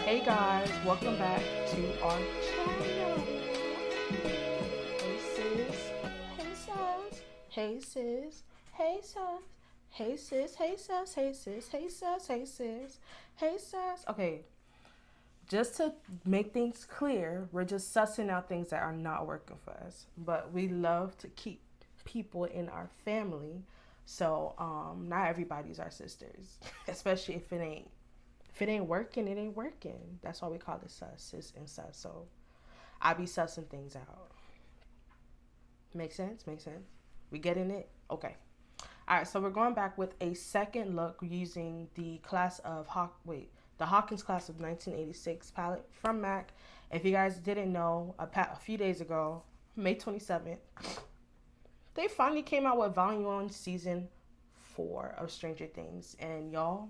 Hey guys, welcome back to our channel. Hey sis, hey sis, hey sis, hey sis, hey sis, hey sis, hey sis, hey sis, hey sis, hey sis. Okay, just to make things clear, we're just sussing out things that are not working for us. But we love to keep people in our family. So not everybody's our sisters, especially if it ain't working, it ain't working. That's why we call it sus, sis, and sus. So I be sussing things out. Make sense? Make sense? We getting it? Okay. All right. So we're going back with a second look using the the Hawkins class of 1986 palette from MAC. If you guys didn't know, a few days ago, May 27th, they finally came out with Volume 1, Season 4 of Stranger Things. And y'all,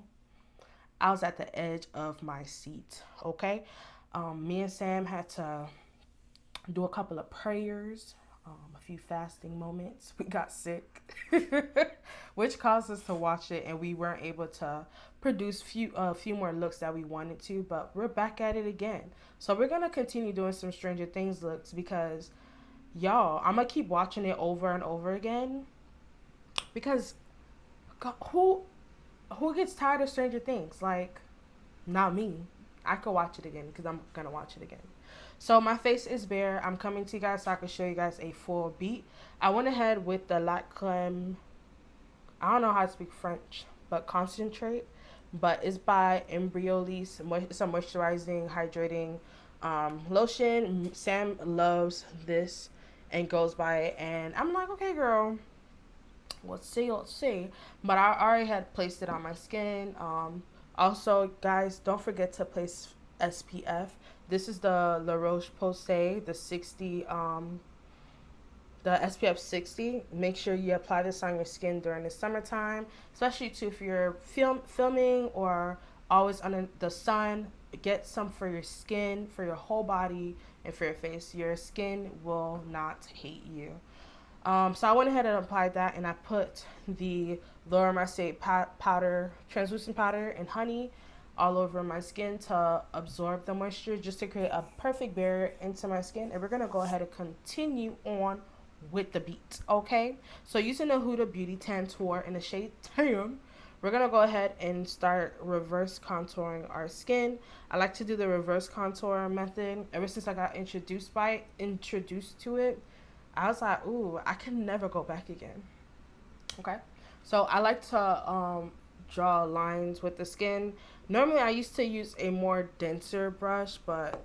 I was at the edge of my seat, okay? Me and Sam had to do a couple of prayers, a few fasting moments. We got sick, which caused us to watch it, and we weren't able to produce a few more looks that we wanted to, but we're back at it again. So we're going to continue doing some Stranger Things looks because, y'all, I'm going to keep watching it over and over again because God, who gets tired of Stranger Things? Like, not me. I could watch it again because I'm gonna watch it again. So my face is bare. I'm coming to you guys so I can show you guys a full beat. I went ahead with the Lac Creme. I don't know how to speak French, but concentrate. But it's by Embryolisse. It's a moisturizing, hydrating lotion. Sam loves this and goes by it, and I'm like, okay, girl. Let's see, let's see. But I already had placed it on my skin. Also, guys, don't forget to place SPF. This is the La Roche Posay, the SPF 60. Make sure you apply this on your skin during the summertime, especially too if you're filming or always under the sun. Get some for your skin, for your whole body, and for your face. Your skin will not hate you. So I went ahead and applied that, and I put the Laura Mercier powder, translucent powder, and honey all over my skin to absorb the moisture, just to create a perfect barrier into my skin. And we're gonna go ahead and continue on with the beat, okay? So using the Huda Beauty Tan Tour in the shade Tan, we're gonna go ahead and start reverse contouring our skin. I like to do the reverse contour method ever since I got introduced to it. I was like, ooh, I can never go back again. Okay. So I like to draw lines with the skin. Normally I used to use a more denser brush, but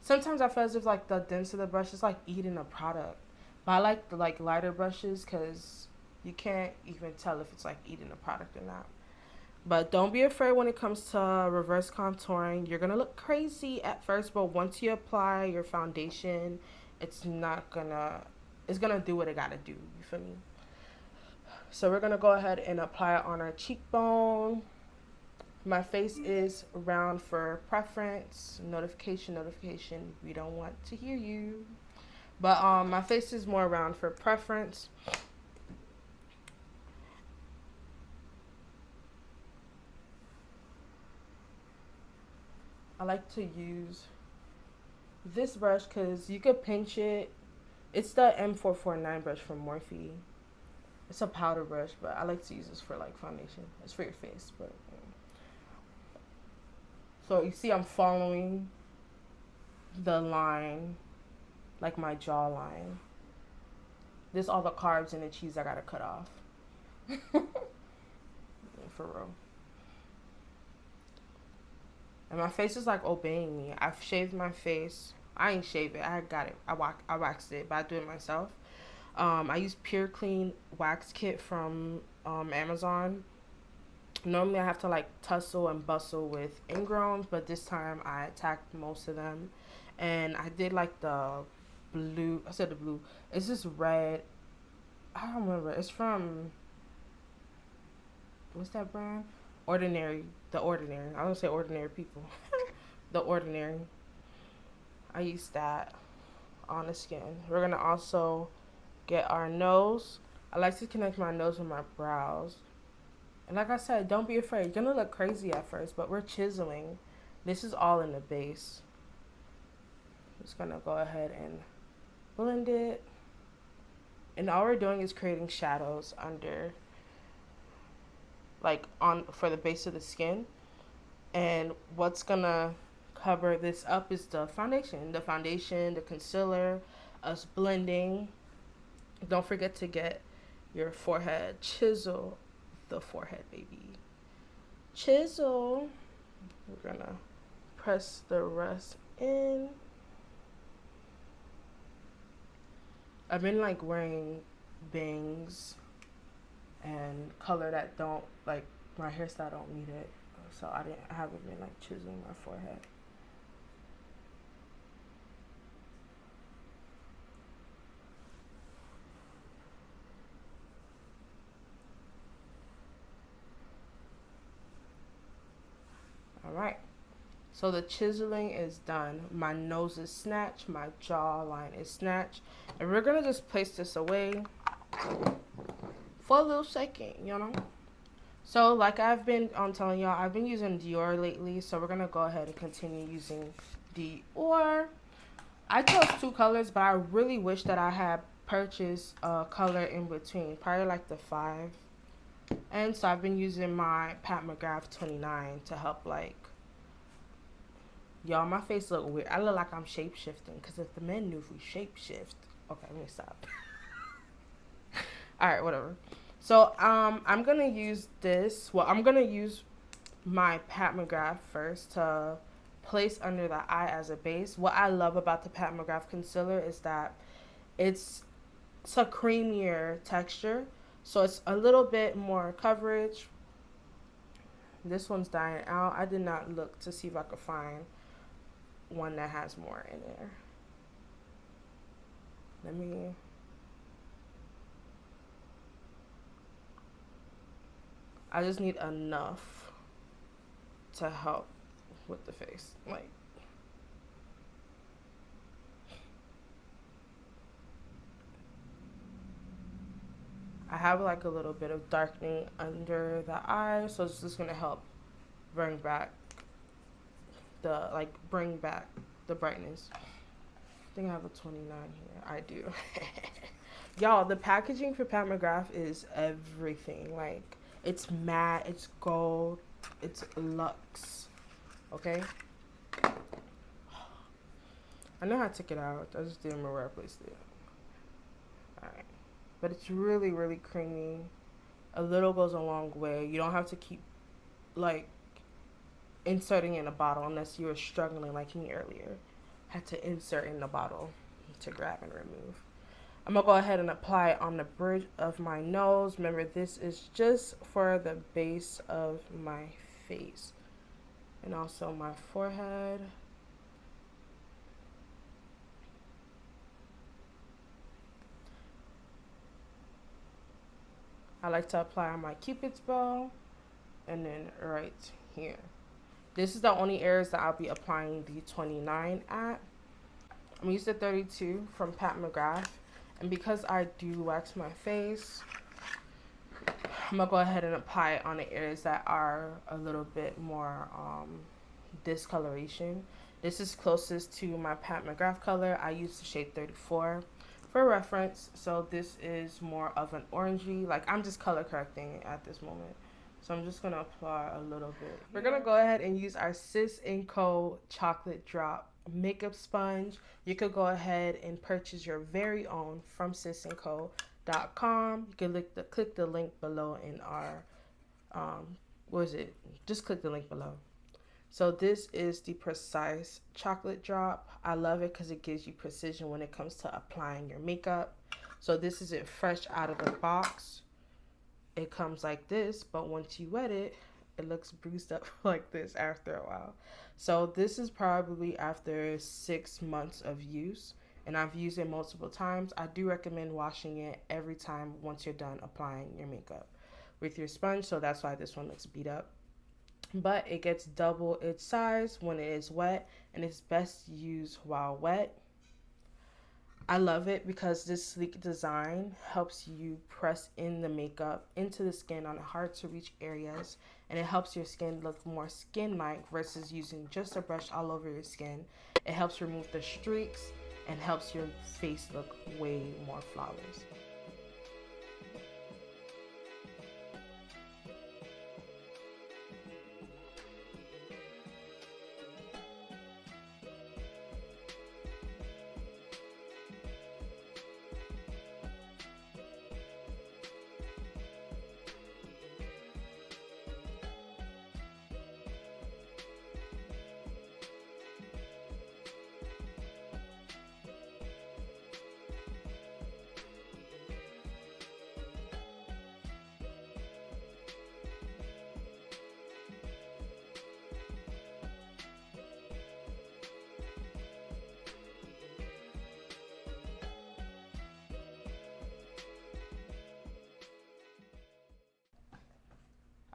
sometimes I feel as if like the denser the brush is like eating a product. But I like the like lighter brushes because you can't even tell if it's like eating a product or not. But don't be afraid when it comes to reverse contouring. You're going to look crazy at first, but once you apply your foundation, it's going to do what it got to do. You feel me? So we're going to go ahead and apply it on our cheekbone. My face is round for preference. Notification. We don't want to hear you. But my face is more round for preference. I like to use this brush because you could pinch it. It's the M449 brush from Morphe. It's a powder brush, but I like to use this for like foundation. It's for your face, but so you see I'm following the line, like my jawline. This all the carbs and the cheese I gotta cut off. For real. And my face is like obeying me. I've shaved my face. I ain't shaved it. I got it. I waxed it, but I do it myself. I use Pure Clean wax kit from Amazon. Normally I have to like tussle and bustle with ingrowns, but this time I attacked most of them. And I did like the blue. I said the blue. It's this red. I don't remember. It's from, what's that brand? Ordinary. The Ordinary. I don't say Ordinary People. The Ordinary. I use that on the skin. We're going to also get our nose. I like to connect my nose with my brows. And like I said, don't be afraid. You're gonna look crazy at first, but we're chiseling. This is all in the base. Just gonna go ahead and blend it. And all we're doing is creating shadows under, like on for the base of the skin. And what's gonna cover this up is the foundation, the concealer, us blending. Don't forget to get your forehead. Chisel the forehead, baby. Chisel. We're gonna press the rest in. I've been like wearing bangs and color that don't, like my hairstyle don't need it. So I haven't been like chiseling my forehead. All right. So the chiseling is done. My nose is snatched. My jawline is snatched. And we're going to just place this away for a little second, you know. So like I've been telling y'all, I've been using Dior lately. So we're going to go ahead and continue using Dior. I chose 2 colors, but I really wish that I had purchased a color in between. Probably like the 5. And so I've been using my Pat McGrath 29 to help like... Y'all, my face look weird. I look like I'm shape-shifting. Because if the men knew if we shape-shift... Okay, let me stop. Alright, whatever. So, I'm going to use this. Well, I'm going to use my Pat McGrath first to place under the eye as a base. What I love about the Pat McGrath concealer is that it's a creamier texture. So, it's a little bit more coverage. This one's dying out. I did not look to see if I could find one that has more in there. Let me... I just need enough to help with the face. Like, I have like a little bit of darkening under the eye, so it's just gonna help bring back the brightness. I think I have a 29 here. I do. Y'all, the packaging for Pat McGrath is everything. Like, it's matte, it's gold, it's luxe. Okay? I know I took it out. I just didn't remember where I placed it. Alright. But it's really, really creamy. A little goes a long way. You don't have to keep, like, inserting in a bottle unless you were struggling like me earlier. Had to insert in the bottle to grab and remove. I'm gonna go ahead and apply it on the bridge of my nose. Remember, this is just for the base of my face and also my forehead. I like to apply on my Cupid's bow and then right here. This is the only areas that I'll be applying the 29 at. I'm gonna use the 32 from Pat McGrath. And because I do wax my face, I'm gonna go ahead and apply it on the areas that are a little bit more discoloration. This is closest to my Pat McGrath color. I use the shade 34 for reference. So this is more of an orangey. Like, I'm just color correcting at this moment. So I'm just gonna apply a little bit. We're gonna go ahead and use our Sis Co Chocolate Drop makeup sponge. You could go ahead and purchase your very own from sisandco.com. You can click the link below in our just click the link below. So this is the Precise Chocolate Drop. I love it because it gives you precision when it comes to applying your makeup. So this is it fresh out of the box. It comes like this, but once you wet it, it looks bruised up like this after a while. So this is probably after 6 months of use, and I've used it multiple times. I do recommend washing it every time once you're done applying your makeup with your sponge, so that's why this one looks beat up. But it gets double its size when it is wet, and it's best used while wet. I love it because this sleek design helps you press in the makeup into the skin on hard to reach areas, and it helps your skin look more skin-like versus using just a brush all over your skin. It helps remove the streaks and helps your face look way more flawless.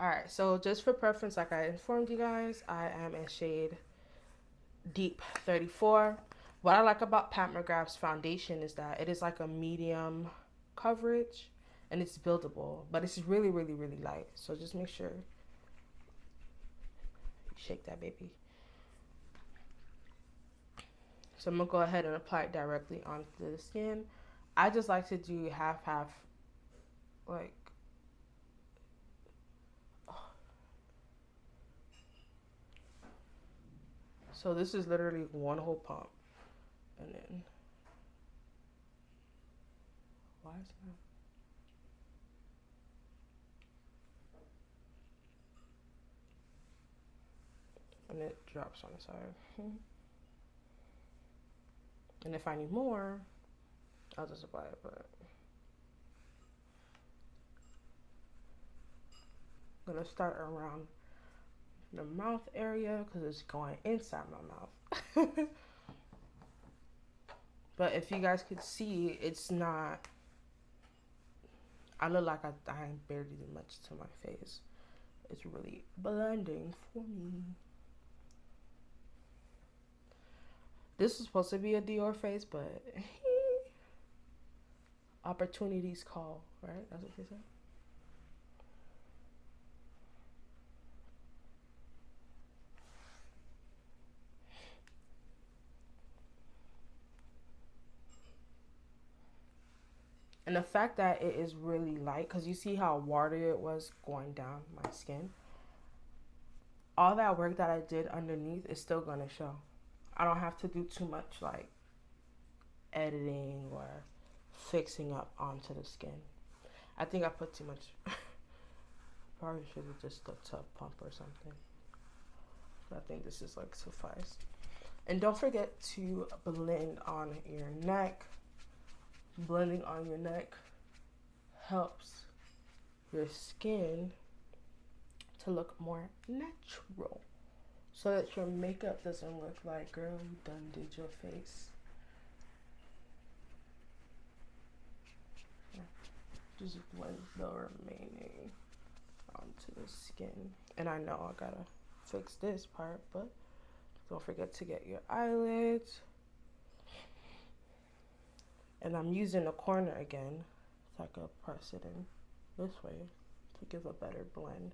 Alright, so just for preference, like I informed you guys, I am in shade Deep 34. What I like about Pat McGrath's foundation is that it is like a medium coverage and it's buildable, but it's really, really, really light. So just make sure you shake that baby. So I'm gonna go ahead and apply it directly onto the skin. I just like to do half, like, so this is literally one whole pump, and then why is that? And it drops on the side. And if I need more, I'll just apply it. But I'm gonna start around the mouth area because it's going inside my mouth. But if you guys could see, it's not, I look like I barely did much to my face. It's really blending for me. This is supposed to be a Dior face, but opportunities call, right? That's what they say. And the fact that it is really light, because you see how watery it was going down my skin. All that work that I did underneath is still going to show. I don't have to do too much like editing or fixing up onto the skin. I think I put too much. Probably should have just looked to a pump or something. But I think this is like suffice. And don't forget to blend on your neck. Blending on your neck helps your skin to look more natural, so that your makeup doesn't look like, girl, you done did your face. Just blend the remaining onto the skin. And I know I gotta fix this part, but don't forget to get your eyelids. And I'm using the corner again so I can press it in this way to give a better blend.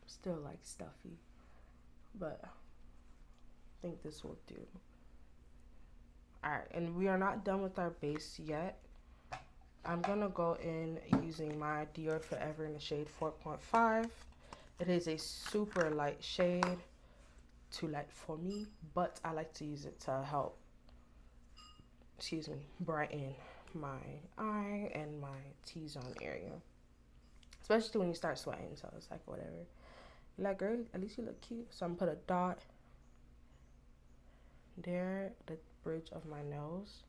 Still like stuffy, but I think this will do. Alright, and we are not done with our base yet. I'm gonna go in using my Dior Forever in the shade 4.5. It is a super light shade, too light for me, but I like to use it to help, brighten my eye and my T-zone area. Especially when you start sweating, so it's like whatever. You're like, girl, at least you look cute. So I'm gonna put a dot there, the bridge of my nose.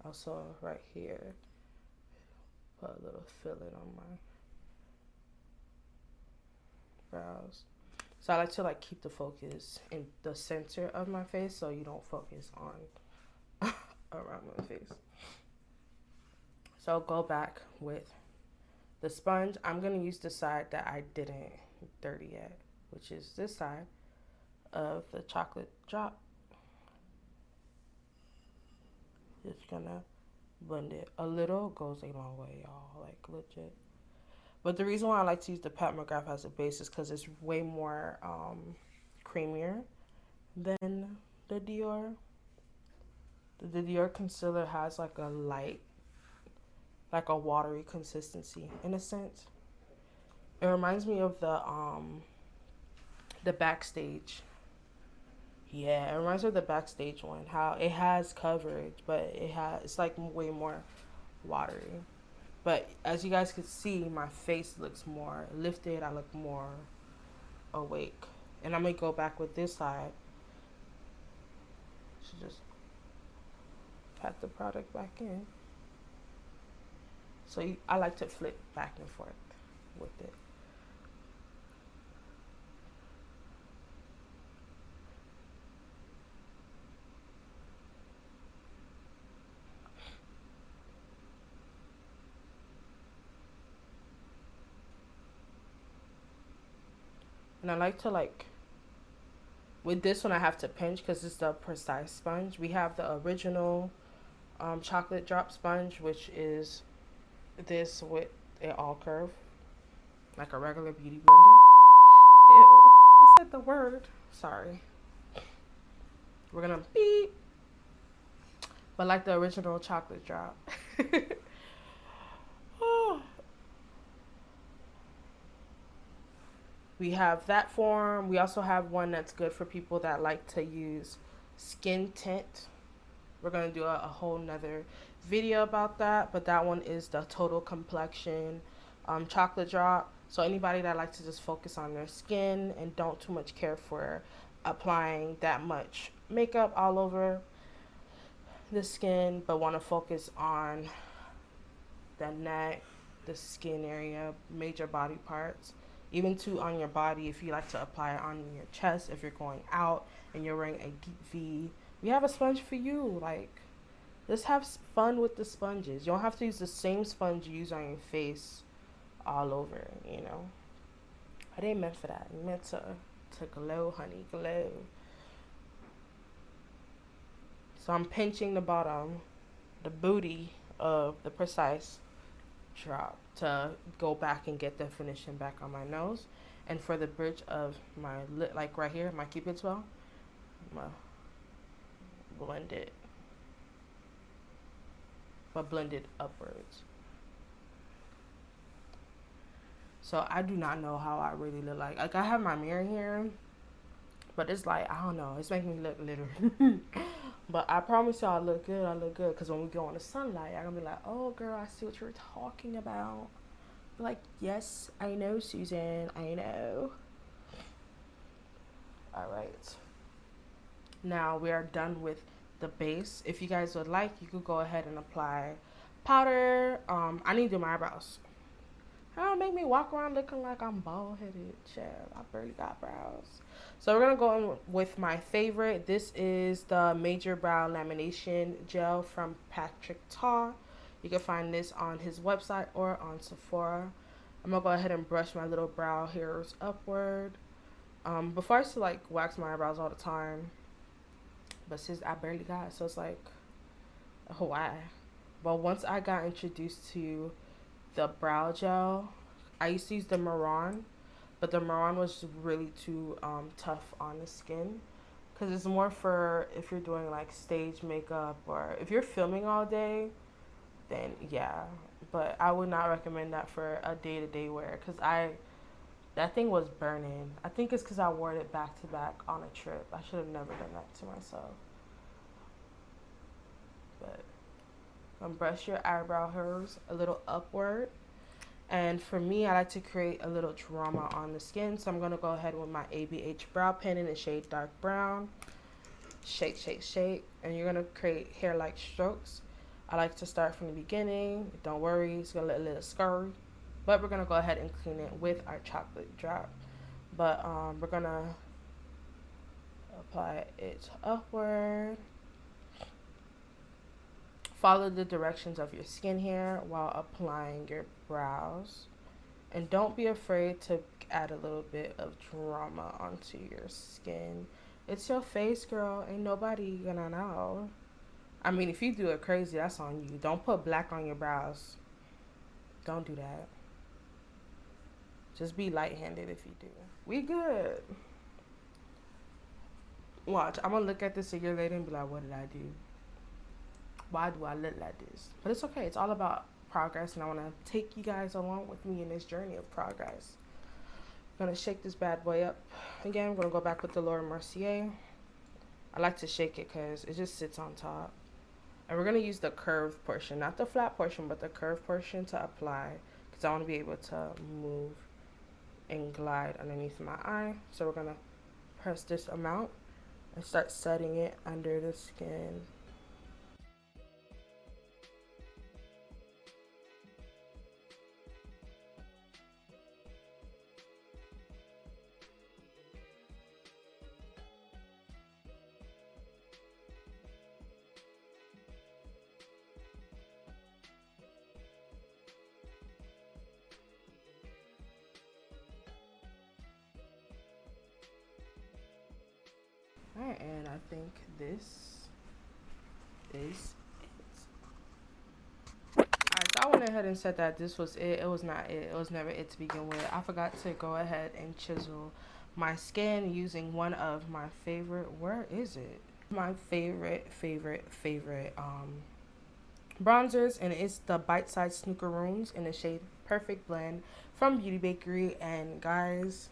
Also right here, put a little filling on my brows. So I like to like keep the focus in the center of my face so you don't focus on around my face. So go back with the sponge. I'm gonna use the side that I didn't dirty at, which is this side of the chocolate drop. Just gonna blend it. A little goes a long way, y'all, like legit. But the reason why I like to use the Pat McGrath as a base is because it's way more creamier than the Dior. The Dior concealer has like a light, like a watery consistency in a sense. It reminds me of the Backstage. Yeah, it reminds me of the Backstage one. How it has coverage, but it's like way more watery. But as you guys can see, my face looks more lifted. I look more awake. And I'm gonna go back with this side. So just pat the product back in. So I like to flip back and forth with it. And I like to with this one I have to pinch because it's the precise sponge. We have the original chocolate drop sponge, which is this with it all curve, like a regular beauty blender. Ew, I said the word. Sorry. We're gonna beep. But like the original chocolate drop. We have that form. We also have one that's good for people that like to use skin tint. We're going to do a whole nother video about that. But that one is the Total Complexion chocolate drop. So anybody that likes to just focus on their skin and don't too much care for applying that much makeup all over the skin, but want to focus on the neck, the skin area, major body parts. Even too on your body, if you like to apply it on your chest, if you're going out and you're wearing a deep V, we have a sponge for you. Like, just have fun with the sponges. You don't have to use the same sponge you use on your face all over, you know. I didn't meant for that. I meant to glow, honey, glow. So I'm pinching the bottom, the booty of the precise drop to go back and get the finishing back on my nose. And for the bridge of my lip, like right here, my cupid's bow, I'm gonna blend it, but blend it upwards. So I do not know how I really look like. Like I have my mirror here, but it's like, I don't know, it's making me look little. But I promise y'all I look good. I look good. Because when we go in the sunlight, I'm going to be like, oh, girl, I see what you're talking about. Like, yes, I know, Susan. I know. All right. Now we are done with the base. If you guys would like, you could go ahead and apply powder. I need to do my eyebrows. Don't make me walk around looking like I'm bald-headed, child. I barely got brows. So we're going to go in with my favorite. This is the Major Brow Lamination Gel from Patrick Ta. You can find this on his website or on Sephora. I'm going to go ahead and brush my little brow hairs upward. Before I used to like wax my eyebrows all the time. But since I barely got, so it's like, oh, why? But once I got introduced to the brow gel, I used to use the Maron, but the Maron was really too tough on the skin, because it's more for if you're doing like stage makeup or if you're filming all day, then yeah. But I would not recommend that for a day-to-day wear, because that thing was burning. I think it's because I wore it back to back on a trip. I should have never done that to myself. But brush your eyebrow hairs a little upward. And for me, I like to create a little drama on the skin. So I'm going to go ahead with my ABH brow pen in the shade dark brown. Shake, shake, shake. And you're going to create hair-like strokes. I like to start from the beginning. Don't worry, it's going to look a little scurry. But we're going to go ahead and clean it with our chocolate drop. But we're going to apply it upward. Follow the directions of your skin here while applying your brows. And don't be afraid to add a little bit of drama onto your skin. It's your face, girl. Ain't nobody gonna know. I mean, if you do it crazy, that's on you. Don't put black on your brows. Don't do that. Just be light-handed if you do. We good. Watch, I'm gonna look at this a year later and be like, what did I do? Why do I look like this? But it's okay. It's all about progress, and I want to take you guys along with me in this journey of progress. I'm gonna shake this bad boy up again. I'm gonna go back with the Laura Mercier. I like to shake it because it just sits on top. And we're gonna use the curved portion, not the flat portion, but the curved portion to apply, because I want to be able to move and glide underneath my eye. So we're gonna press this amount and start setting it under the skin. Alright, and I think this is it. Alright, so I went ahead and said that this was it. It was not it. It was never it to begin with. I forgot to go ahead and chisel my skin using one of my favorite, where is it? My favorite bronzers, and it's the Bite Size Snookeroons in the shade Perfect Blend from Beauty Bakerie. And guys,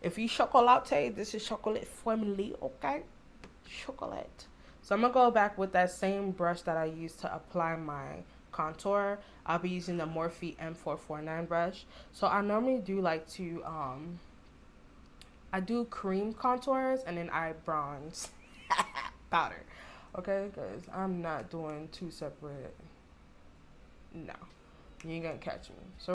if you chocolate, this is chocolate family, okay? Chocolate. So I'm gonna go back with that same brush that I used to apply my contour. I'll be using the Morphe M449 brush. So I normally do like to I do cream contours and then I bronze powder, okay? Because I'm not doing two separate. No, you ain't gonna catch me. So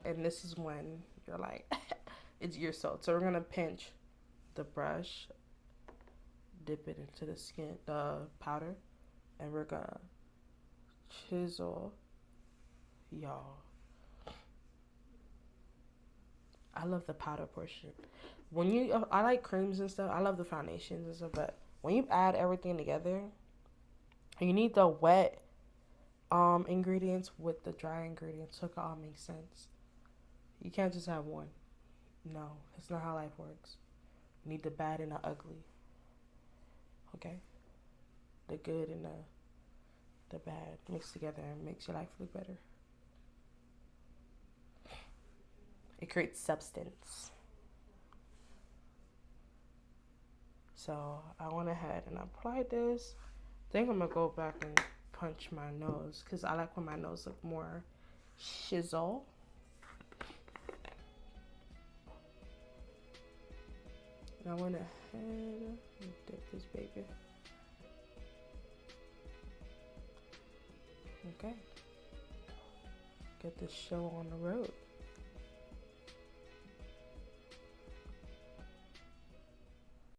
and this is when you're like, it's your soul. So we're gonna pinch the brush, dip it into the skin, the powder, and we're gonna chisel, y'all. I love the powder portion. When you, I like creams and stuff. I love the foundations and stuff, but when you add everything together, you need the wet ingredients with the dry ingredients so it all makes sense. You can't just have one. No, that's not how life works. You need the bad and the ugly. Okay? The good and the bad mixed together and makes your life look better. It creates substance. So I went ahead and applied this. I think I'm gonna go back and punch my nose because I like when my nose look more shizzle. And I went ahead and dip this baby. Okay. Get this show on the road.